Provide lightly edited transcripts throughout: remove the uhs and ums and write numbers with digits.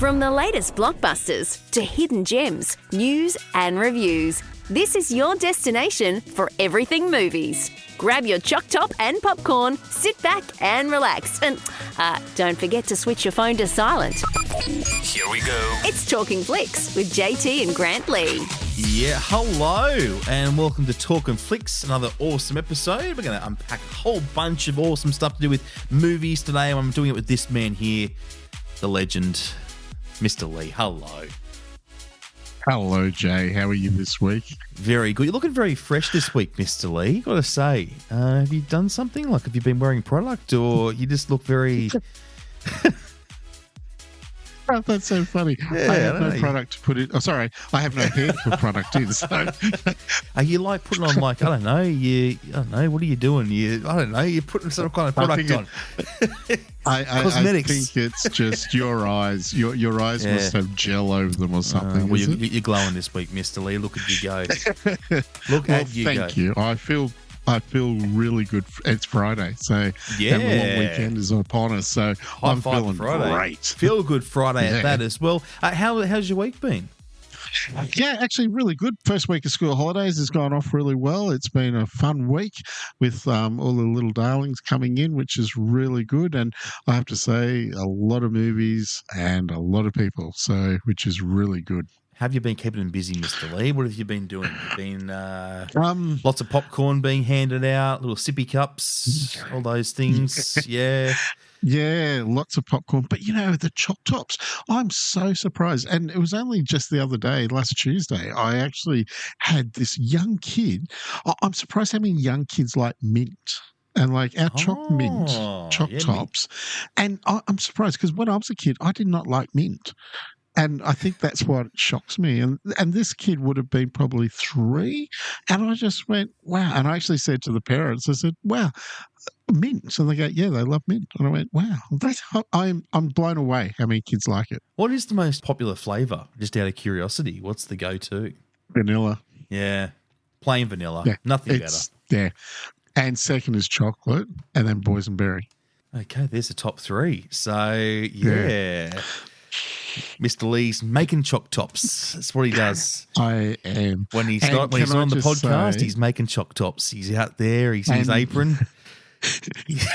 From the latest blockbusters to hidden gems, news and reviews, this is your destination for everything movies. Grab your choc top and popcorn, sit back and relax. And don't forget to switch your phone to silent. Here we go. It's Talkin Flicks with JT and Grant Lee. Yeah, hello and welcome to Talkin Flicks, another awesome episode. We're going to unpack a whole bunch of awesome stuff to do with movies today. I'm doing it with this man here, the legend, Mr. Lee. Hello. Hello, Jay. How are you this week? Very good. You're looking very fresh this week, Mr. Lee. Got to say, have you done something? Like, have you been wearing product, or you just look very? Oh, that's so funny. Yeah, I have no product to put in. Oh, sorry, I have no hair to put product in. So, are you like putting on like I don't know? What are you doing? You're putting some kind of product on. I Cosmetics. think it's just your eyes. Your eyes must have gel over them or something. Well, you're glowing this week, Mr. Lee. Look at you go. Look at you go. Thank you. I feel really good. It's Friday, so yeah, the long weekend is upon us. So I'm feeling Friday. Great. Feel good Friday at that as well. How's your week been? Yeah, actually really good. First week of school holidays has gone off really well. It's been a fun week with all the little darlings coming in, which is really good. And I have to say, a lot of movies and a lot of people, so which is really good. Have you been keeping them busy, Mr. Lee? What have you been doing? You've been lots of popcorn being handed out, little sippy cups, all those things. Yeah. Yeah, lots of popcorn. But, the choc tops, I'm so surprised. And it was only just the other day, last Tuesday, I actually had this young kid. I'm surprised how many young kids like mint. And like our choc tops. And I'm surprised because when I was a kid, I did not like mint. And I think that's what shocks me. And this kid would have been probably 3. And I just went, wow. And I actually said to the parents, I said, wow, mint. And they go, yeah, they love mint. And I went, wow, I'm blown away how many kids like it. What is the most popular flavour? Just out of curiosity, what's the go-to? Vanilla. Yeah, plain vanilla. Yeah, Nothing better. Yeah. And second is chocolate and then boysenberry. Okay, there's the top 3. So, yeah. Mr. Lee's making choc tops. That's what he does. I am. When he's on the podcast, he's making choc tops. He's out there. He's in his apron.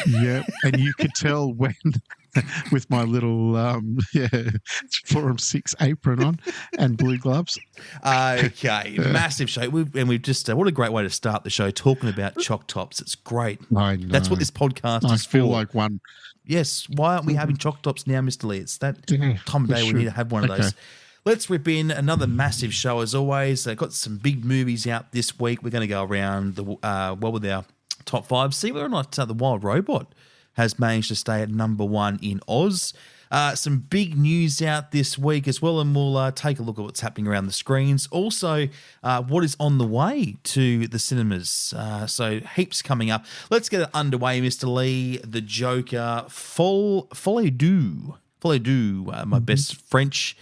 Yeah, and you could tell when with my little Forum 6 apron on and blue gloves. Okay, massive show. We've just what a great way to start the show talking about choc tops. It's great. I know. That's what this podcast is for. I feel like one. Yes. Why aren't we having choc tops now, Mr. Lee? It's that time of day we need to have one of those. Let's rip in another massive show as always. Got some big movies out this week. We're going to go around with our top 5, see whether or not the Wild Robot has managed to stay at number 1 in Oz. Some big news out this week as well, and we'll take a look at what's happening around the screens. Also, what is on the way to the cinemas. So heaps coming up. Let's get it underway, Mr. Lee. The Joker, Folie, my best French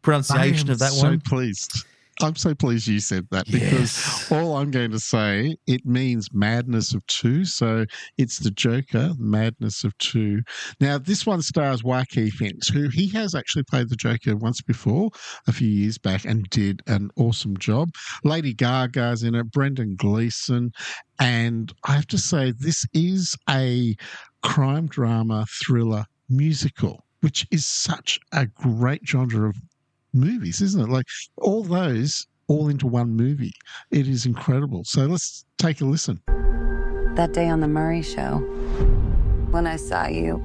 pronunciation of that one. I'm so pleased. I'm so pleased you said that because all I'm going to say, it means madness of 2. So it's the Joker, madness of 2. Now, this one stars Joaquin Phoenix, who he has actually played the Joker once before, a few years back, and did an awesome job. Lady Gaga's in it, Brendan Gleeson. And I have to say, this is a crime drama thriller musical, which is such a great genre of movies, isn't it? Like all those all into one movie. It is incredible. So let's take a listen. That day on the Murray show, when I saw you,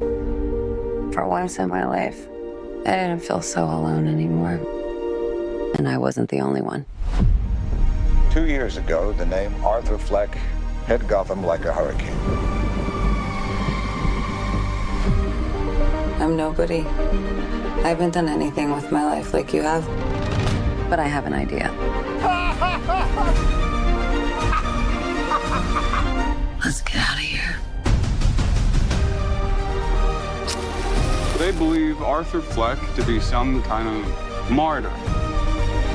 for once in my life, I didn't feel so alone anymore. And I wasn't the only one. 2 years ago, the name Arthur Fleck hit Gotham like a hurricane. I'm nobody. I haven't done anything with my life like you have, but I have an idea. Let's get out of here. They believe Arthur Fleck to be some kind of martyr.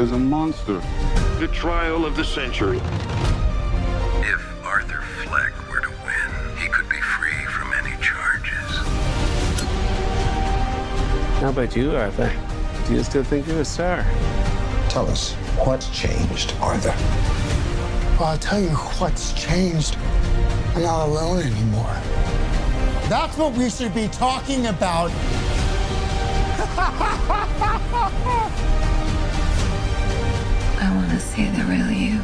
Is a monster. The trial of the century. If Arthur Fleck were to win, he could be free from any charges. How about you, Arthur? Do you still think you're a star? Tell us, what's changed, Arthur? Well, I'll tell you what's changed. I'm not alone anymore. That's what we should be talking about. I want to see the real you.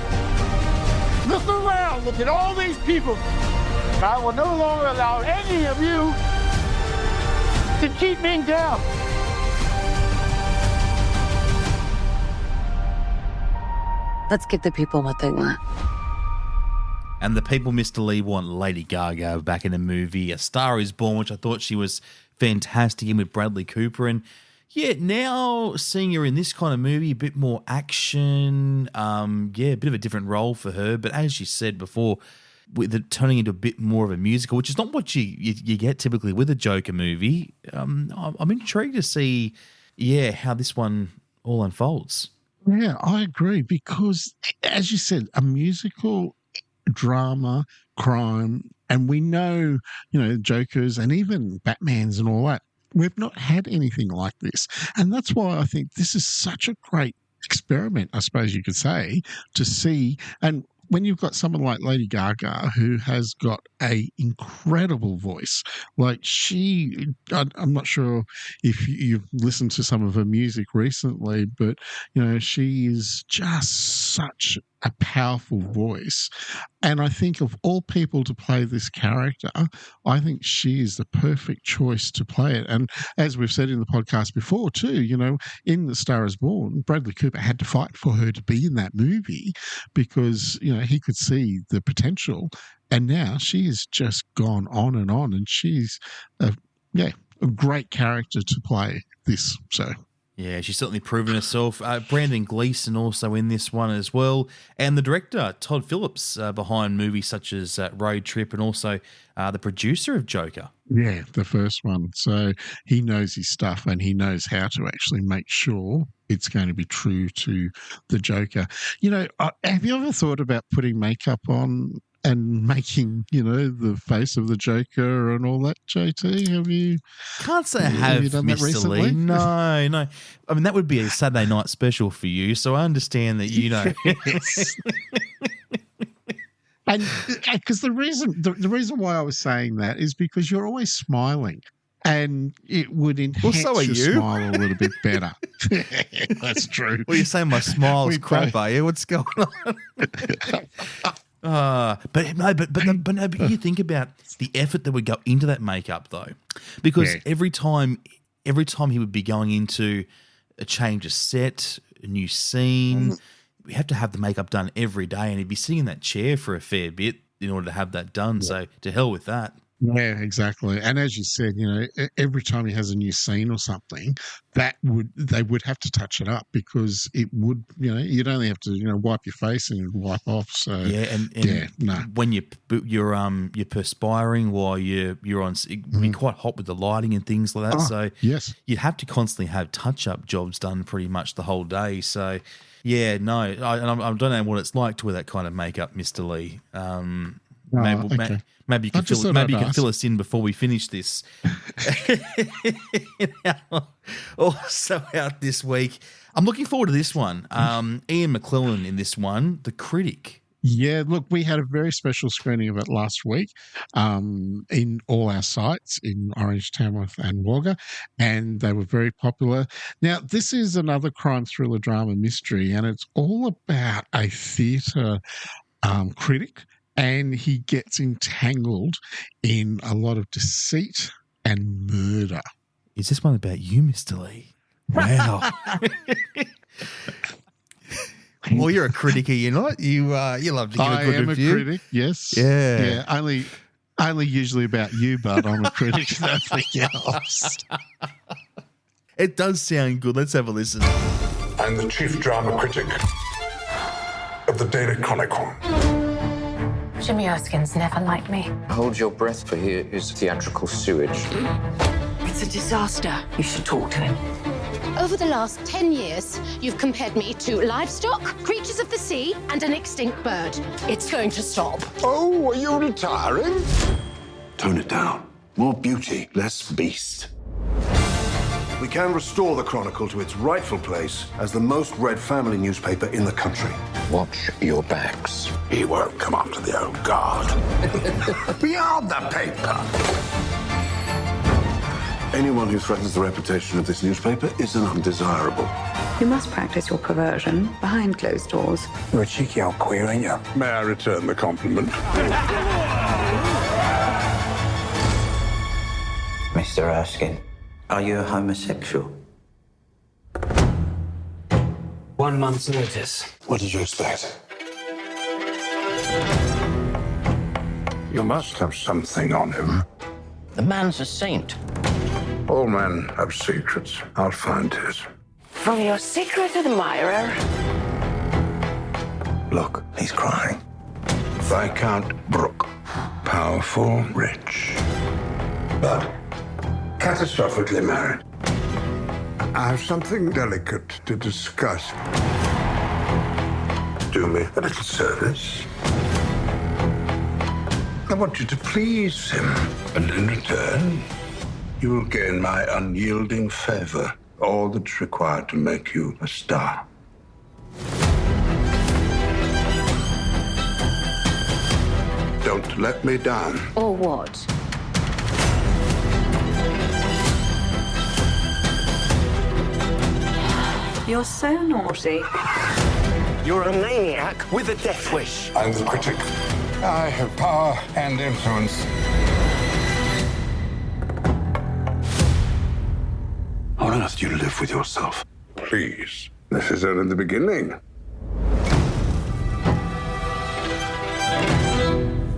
Look around. Look at all these people. I will no longer allow any of you to keep me down. Let's give the people what they want. And the people, Mr. Lee, want Lady Gaga back in the movie. A Star Is Born, which I thought she was fantastic in with Bradley Cooper. And yeah, now seeing her in this kind of movie, a bit more action, a bit of a different role for her. But as you said before, with it turning into a bit more of a musical, which is not what you get typically with a Joker movie. I'm intrigued to see, how this one all unfolds. Yeah, I agree because, as you said, a musical, drama, crime, and we know, Jokers and even Batmans and all that. We've not had anything like this. And that's why I think this is such a great experiment, I suppose you could say, to see. And when you've got someone like Lady Gaga who has got a incredible voice, like I'm not sure if you've listened to some of her music recently, but, she is just such a powerful voice. And I think of all people to play this character, I think she is the perfect choice to play it. And as we've said in the podcast before too, in The Star Is Born, Bradley Cooper had to fight for her to be in that movie because, he could see the potential. And now she has just gone on, and she's a great character to play this. So. Yeah, she's certainly proven herself. Brandon Gleeson also in this one as well. And the director, Todd Phillips, behind movies such as Road Trip and also the producer of Joker. Yeah, the first one. So he knows his stuff and he knows how to actually make sure it's going to be true to the Joker. Have you ever thought about putting makeup on and making, the face of the Joker and all that, JT? Have you? Can't say I have done that Mr. recently? Lee. No. I mean, that would be a Saturday night special for you, so I understand that Yes. And because the reason why I was saying that is because you're always smiling. And it would enhance so are your you. smile a little bit better. That's true. Well, you're saying my smile is crap, are you? What's going on? But you think about the effort that would go into that makeup, though, because every time he would be going into a change of set, a new scene, we have to have the makeup done every day, and he'd be sitting in that chair for a fair bit in order to have that done. So to hell with that. Yeah, exactly. And as you said, every time he has a new scene or something, they would have to touch it up because it would, you'd only have to, wipe your face and wipe off. So when you're perspiring while you're on, it would be quite hot with the lighting and things like that. So yes, you'd have to constantly have touch-up jobs done pretty much the whole day. So I don't know what it's like to wear that kind of makeup, Mr. Lee. Maybe you can fill us in before we finish this. Also out this week, I'm looking forward to this one. Ian McKellen in this one, The Critic. Yeah, look, we had a very special screening of it last week in all our sites in Orange, Tamworth and Wagga, and they were very popular. Now, this is another crime thriller drama mystery, and it's all about a theatre critic, and he gets entangled in a lot of deceit and murder. Is this one about you, Mr. Lee? Wow. Well, you're a critic, are you not? You love to give a good review. I am a critic, yes. Yeah. Only usually about you, but I'm a critic, nothing else. It does sound good. Let's have a listen. I'm the chief drama critic of the Daily Chronicle. Jimmy Erskine's never liked me. Hold your breath, for here is theatrical sewage. It's a disaster. You should talk to him. Over the last 10 years, you've compared me to livestock, creatures of the sea, and an extinct bird. It's going to stop. Oh, are you retiring? Tone it down. More beauty, less beast. we can restore the Chronicle to its rightful place as the most read family newspaper in the country. Watch your backs. He won't come up to the old guard. Beyond the paper. Anyone who threatens the reputation of this newspaper is an undesirable. You must practice your perversion behind closed doors. You're a cheeky old queer, ain't you? May I return the compliment? Mr. Erskine, are you a homosexual? 1 month's notice. What did you expect? You must have something on him. The man's a saint. All men have secrets. I'll find his. From your secret admirer. Look, he's crying. Viscount Brooke. Powerful, rich. But catastrophically married. I have something delicate to discuss. Do me a little service. I want you to please him, and in return, you will gain my unyielding favor, all that's required to make you a star. Don't let me down. Or what? You're so naughty. You're a maniac with a death wish. I'm the critic. I have power and influence. How on earth do you live with yourself? Please. This is only the beginning.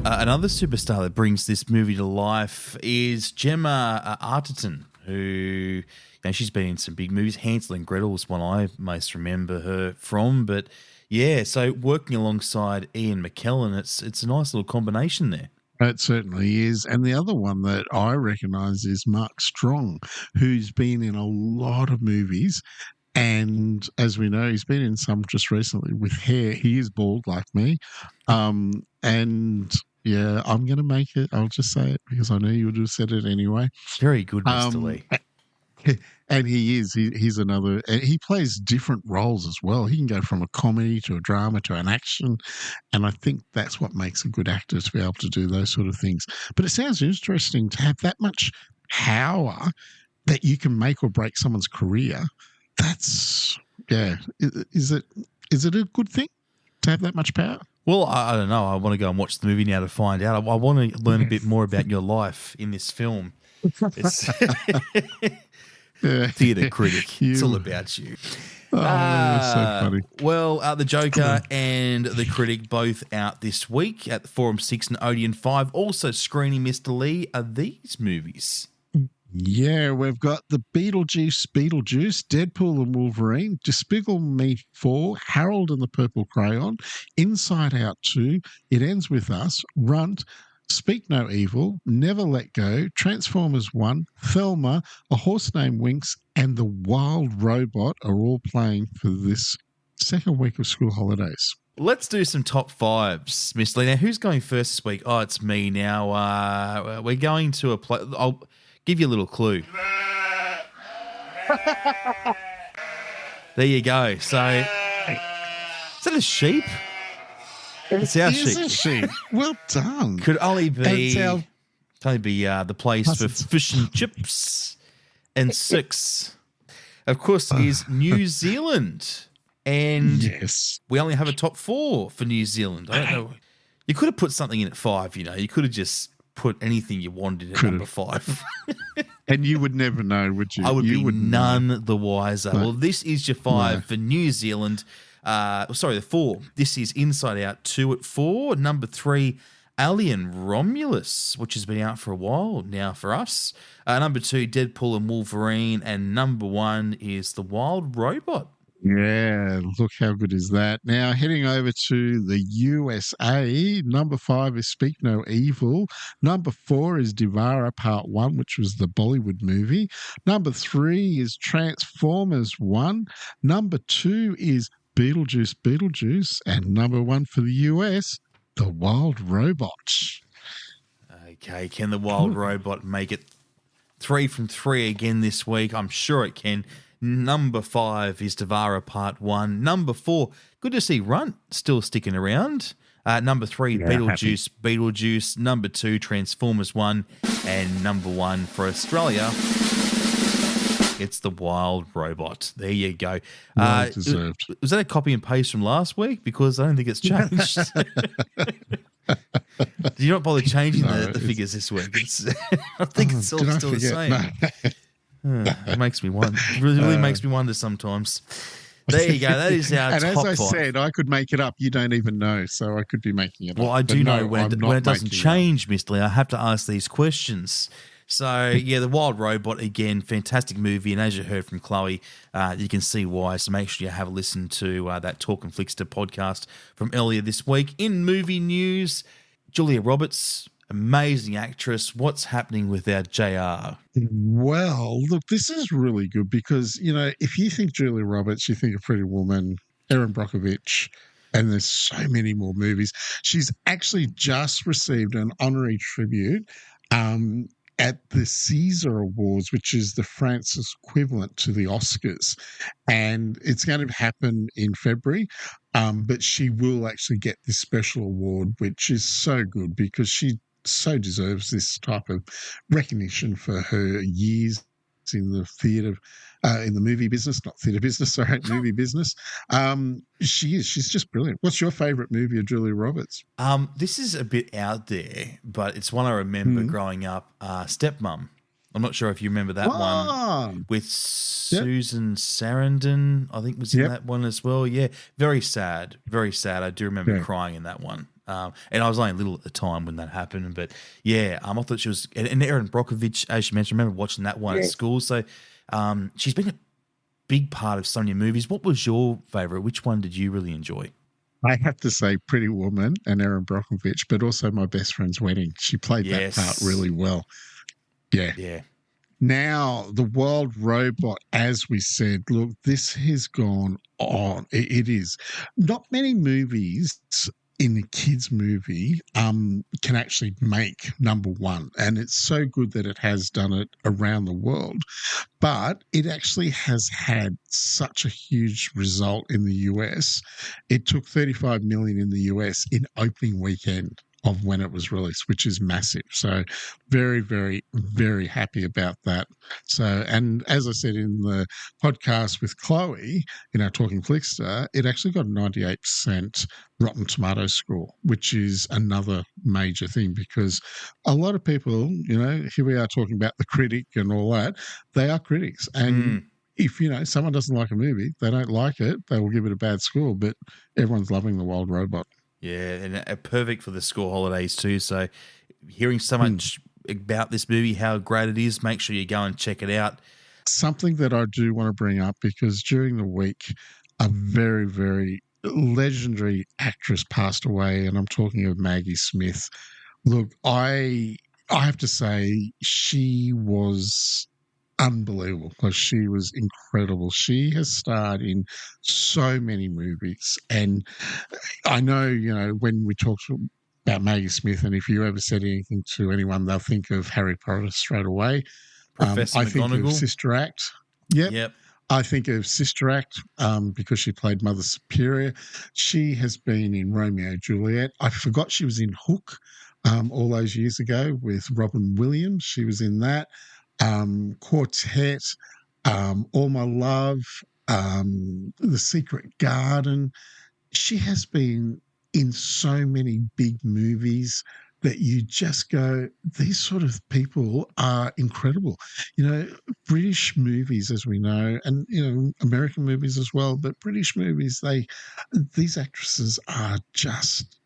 Another superstar that brings this movie to life is Gemma Arterton, who, she's been in some big movies. Hansel and Gretel is one I most remember her from. But yeah, so working alongside Ian McKellen, it's a nice little combination there. It certainly is. And the other one that I recognise is Mark Strong, who's been in a lot of movies. And as we know, he's been in some just recently with hair. He is bald like me. And yeah, I'm going to make it. I'll just say it because I know you would have said it anyway. Very good, Mr. Lee. And he is. He's another. He plays different roles as well. He can go from a comedy to a drama to an action. And I think that's what makes a good actor, to be able to do those sort of things. But it sounds interesting to have that much power that you can make or break someone's career. That's, yeah. Is it a good thing to have that much power? Well, I don't know. I want to go and watch the movie now to find out. I want to learn a bit more about your life in this film. It's Theatre Critic. It's all about you. Oh, that's so funny. Well, The Joker and The Critic both out this week at the Forum 6 and Odeon 5. Also screening, Mr. Lee, are these movies. Yeah, we've got the Beetlejuice, Deadpool and Wolverine, Despicable Me 4, Harold and the Purple Crayon, Inside Out 2, It Ends With Us, Runt, Speak No Evil, Never Let Go, Transformers 1, Thelma, A Horse Named Winx, and The Wild Robot are all playing for this second week of school holidays. Let's do some top fives, Miss Lee. Now, who's going first this week? Oh, it's me now. We're going to a place. I'll give you a little clue. There you go. So, is that a sheep? It's our sheep. It is a sheep. Well done. Could only be the place for fish and chips and six. Of course, is New Zealand. And yes, we only have a top four for New Zealand. I don't know. You could have put something in at 5, You could have just put anything you wanted at number 5. And you would never know, would you? I would be none the wiser. No. Well, this is your 5 for New Zealand. The 4. This is Inside Out 2 at 4. Number 3, Alien Romulus, which has been out for a while now for us. Number 2, Deadpool and Wolverine. And number 1 is The Wild Robot. Yeah, look how good is that. Now, heading over to the USA, number 5 is Speak No Evil. Number 4 is Devara Part 1, which was the Bollywood movie. Number 3 is Transformers 1. Number 2 is Beetlejuice. And number 1 for the US, The Wild Robot. Okay, can The Wild Robot make it 3 from 3 again this week. I'm sure it can. Number 5 is Devara Part 1. Number 4, good to see Runt still sticking around. Number 3, Beetlejuice. Number 2, Transformers 1. And number 1 for Australia, it's The Wild Robot. There you go. Well deserved. Was that a copy and paste from last week? Because I don't think it's changed. Did you not bother changing the figures this week? I think it's all still the same. No. It makes me wonder. It really makes me wonder sometimes. There you go. That is our and top 5. And as I said, I could make it up. You don't even know, so I could be making it up. Well, I do know when it doesn't change, Mr. Lee, I have to ask these questions. So, yeah, The Wild Robot, again, fantastic movie. And as you heard from Chloe, you can see why. So make sure you have a listen to that Talkin Flicks podcast from earlier this week. In movie news, Julia Roberts, amazing actress. What's happening with our JR? Well, look, this is really good because, if you think Julia Roberts, you think of Pretty Woman, Erin Brockovich, and there's so many more movies. She's actually just received an honorary tribute at the Caesar Awards, which is the Francis equivalent to the Oscars. And it's going to happen in February, but she will actually get this special award, which is so good because she so deserves this type of recognition for her years in the theatre, in the movie business, not theatre business, sorry, movie business. She's just brilliant. What's your favourite movie of Julia Roberts? This is a bit out there, but it's one I remember growing up, Stepmom. I'm not sure if you remember that one with Susan Sarandon, I think was in that one as well. Yeah, very sad, very sad. I do remember crying in that one. And I was only little at the time when that happened, but yeah, I thought she was, and Erin Brockovich, as you mentioned, I remember watching that one at school. So she's been a big part of so many movies. What was your favourite? Which one did you really enjoy? I have to say Pretty Woman and Erin Brockovich, but also My Best Friend's Wedding. She played that part really well. Yeah. Now, The Wild Robot, as we said, look, this has gone on. It is. Not many movies in a kids' movie can actually make number 1. And it's so good that it has done it around the world. But it actually has had such a huge result in the US. It took $35 million in the US in opening weekend of when it was released, which is massive. So very, very, very happy about that. So, and as I said in the podcast with Chloe, Talking Flickster, it actually got a 98% Rotten Tomato score, which is another major thing because a lot of people, here we are talking about the critic and all that, they are critics. And if, someone doesn't like a movie, they don't like it, they will give it a bad score, but everyone's loving The Wild Robot. Yeah, and perfect for the school holidays too. So hearing so much about this movie, how great it is, make sure you go and check it out. Something that I do want to bring up because during the week, a very, very legendary actress passed away, and I'm talking of Maggie Smith. Look, I have to say she was unbelievable because she was incredible. She has starred in so many movies, and I know, when we talk about Maggie Smith, and if you ever said anything to anyone, they'll think of Harry Potter straight away. Professor I think McGonagall. Of Sister Act. Yep. I think of Sister Act because she played Mother Superior. She has been in Romeo and Juliet. I forgot she was in Hook all those years ago with Robin Williams. She was in that. Quartet, All My Love, The Secret Garden. She has been in so many big movies that you just go, these sort of people are incredible. British movies, as we know, and, American movies as well, but British movies, these actresses are just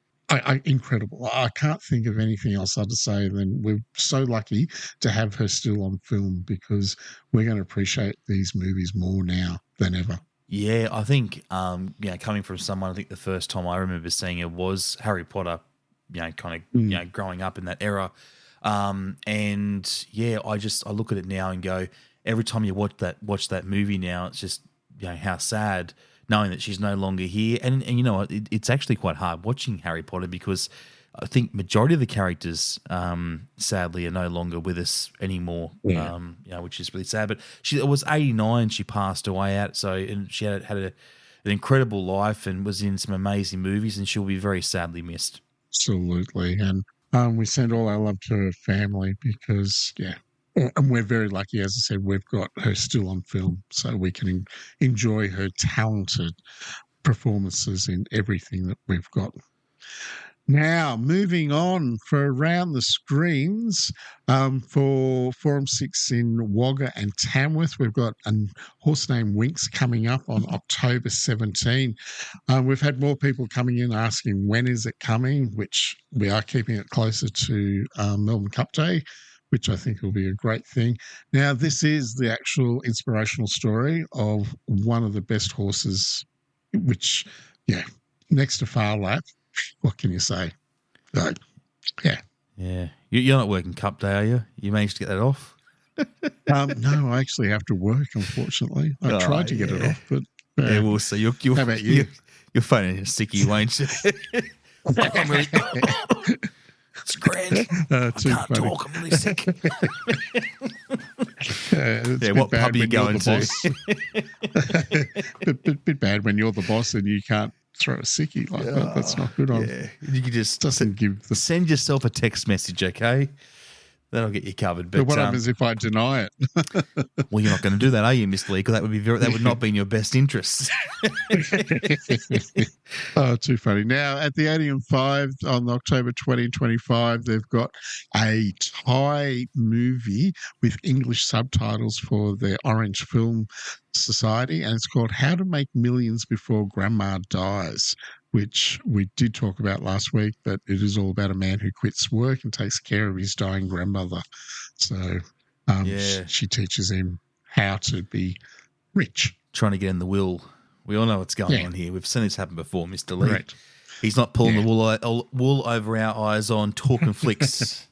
incredible. I can't think of anything else other to say than we're so lucky to have her still on film because we're going to appreciate these movies more now than ever. Yeah, I think, coming from someone, I think the first time I remember seeing her was Harry Potter, growing up in that era. And yeah, I look at it now and go, every time you watch that movie now, it's just, how sad knowing that she's no longer here. And you know what, it's actually quite hard watching Harry Potter because I think majority of the characters, sadly, are no longer with us anymore. Yeah. Which is really sad. But she was 89. She passed away out. So and she had an incredible life and was in some amazing movies, and she'll be very sadly missed. Absolutely, and we send all our love to her family because and we're very lucky. As I said, we've got her still on film, so we can enjoy her talented performances in everything that we've got. Now, moving on for Around the Screens, for Forum 6 in Wagga and Tamworth, we've got a horse named Winx coming up on October 17. We've had more people coming in asking when is it coming, which we are keeping it closer to Melbourne Cup Day, which I think will be a great thing. Now, this is the actual inspirational story of one of the best horses, which, next to Far Lap. What can you say? Yeah. You're not working Cup Day, are you? You managed to get that off? No, I actually have to work, unfortunately. I tried to get it off, but... we'll see. How about you? You're phoning a sickie, won't you? I'm really... It's grand. I can't talk. I'm really sick. What pub are you going to? Bit bad when you're the boss and you can't throw a sickie like that. That's not good on. Yeah. You can just doesn't send yourself a text message, okay? That'll get you covered. But what happens if I deny it? Well, you're not going to do that, are you, Mr. Lee? Because that would not be in your best interest. Oh, too funny. Now, at the Odeon 5 on October 20 and 25, they've got a Thai movie with English subtitles for the Orange Film Society, and it's called How to Make Millions Before Grandma Dies, which we did talk about last week, but it is all about a man who quits work and takes care of his dying grandmother. So she teaches him how to be rich. Trying to get in the will. We all know what's going on here. We've seen this happen before, Mr. Lee. Right. He's not pulling the wool over our eyes on Talkin Flicks.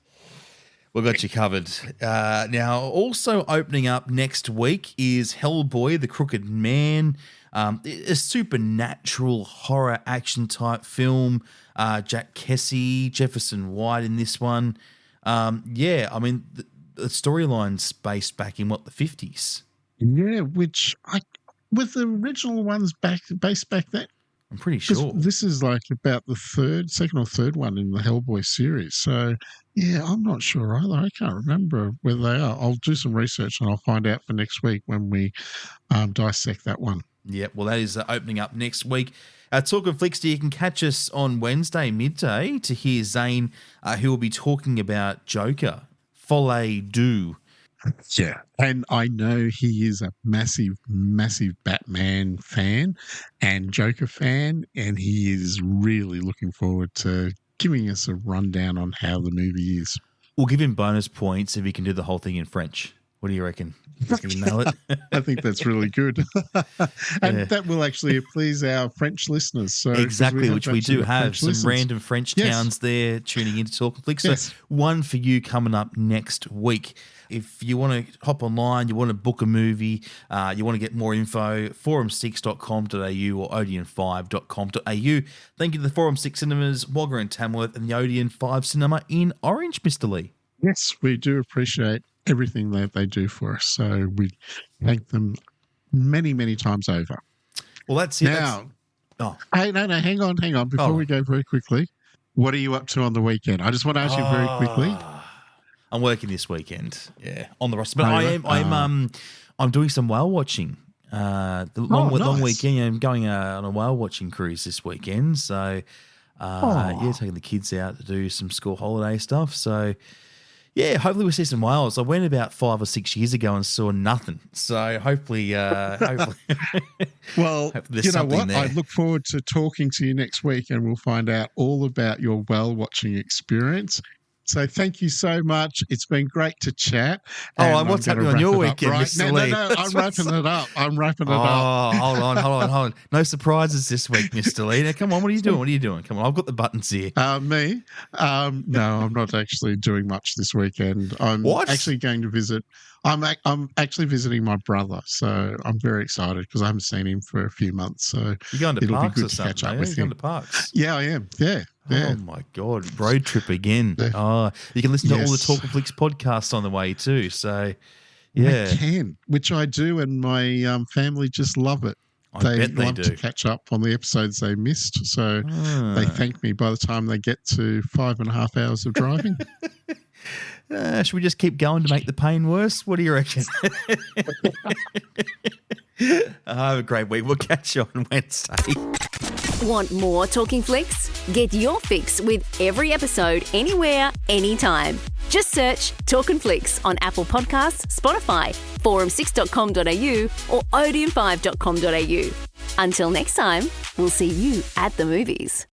We've got you covered. Now, also opening up next week is Hellboy, the Crooked Man, a supernatural horror action type film. Jack Kessie, Jefferson White in this one. The storyline's based back in, the 50s? Yeah, with the original ones based back then? I'm pretty sure. This is like about the second or third one in the Hellboy series. So, I'm not sure either. I can't remember whether they are. I'll do some research and I'll find out for next week when we dissect that one. Yeah, well, that is opening up next week. Talkin Flicks, you can catch us on Wednesday midday to hear Zane, who will be talking about Joker, Folie Deux. Yeah, and I know he is a massive, massive Batman fan and Joker fan, and he is really looking forward to giving us a rundown on how the movie is. We'll give him bonus points if he can do the whole thing in French. What do you reckon? He's going to nail it? I think that's really good. And that will actually please our French listeners. So exactly, which we do have some listeners. Random French towns there tuning into Talkin Flicks. So one for you coming up next week. If you want to hop online, you want to book a movie, you want to get more info, forum6.com.au or odeon5.com.au. Thank you to the Forum 6 Cinemas, Wagga and Tamworth, and the Odeon 5 Cinema in Orange, Mr. Lee. Yes, we do appreciate everything that they do for us. So we thank them many, many times over. Well, that's it. Now, hey, no, hang on. Before we go very quickly, what are you up to on the weekend? I just want to ask you very quickly. I'm working this weekend, on the roster. But I'm doing some whale watching. The long weekend. I'm going on a whale watching cruise this weekend. So, taking the kids out to do some school holiday stuff. So, hopefully we'll see some whales. I went about 5 or 6 years ago and saw nothing. So hopefully, well, you know what? I look forward to talking to you next week, and we'll find out all about your whale watching experience. So thank you so much. It's been great to chat. And what's happening on your weekend, Mr. Lee? No, I'm wrapping it up. Oh, hold on. No surprises this week, Mr. Lee. Now, come on, what are you doing? Come on, I've got the buttons here. Me? No, I'm not actually doing much this weekend. I'm actually going to visit. I'm actually visiting my brother, so I'm very excited because I haven't seen him for a few months. So you're going to it'll parks be good or to something? catch up You're with going him. to parks? Yeah, I am. Yeah. Oh my God, road trip again. Yeah. Oh, you can listen to all the Yes. Talkin Flicks podcasts on the way too. So, yeah. I can, which I do, and my family just love it. I bet they love do. to catch up on the episodes they missed, so they thank me by the time they get to 5.5 hours of driving. Should we just keep going to make the pain worse? What do you reckon? Have a great week. We'll catch you on Wednesday. Want more Talking Flicks? Get your fix with every episode anywhere, anytime. Just search Talkin Flicks on Apple Podcasts, Spotify, forum6.com.au or odeon5.com.au. Until next time, we'll see you at the movies.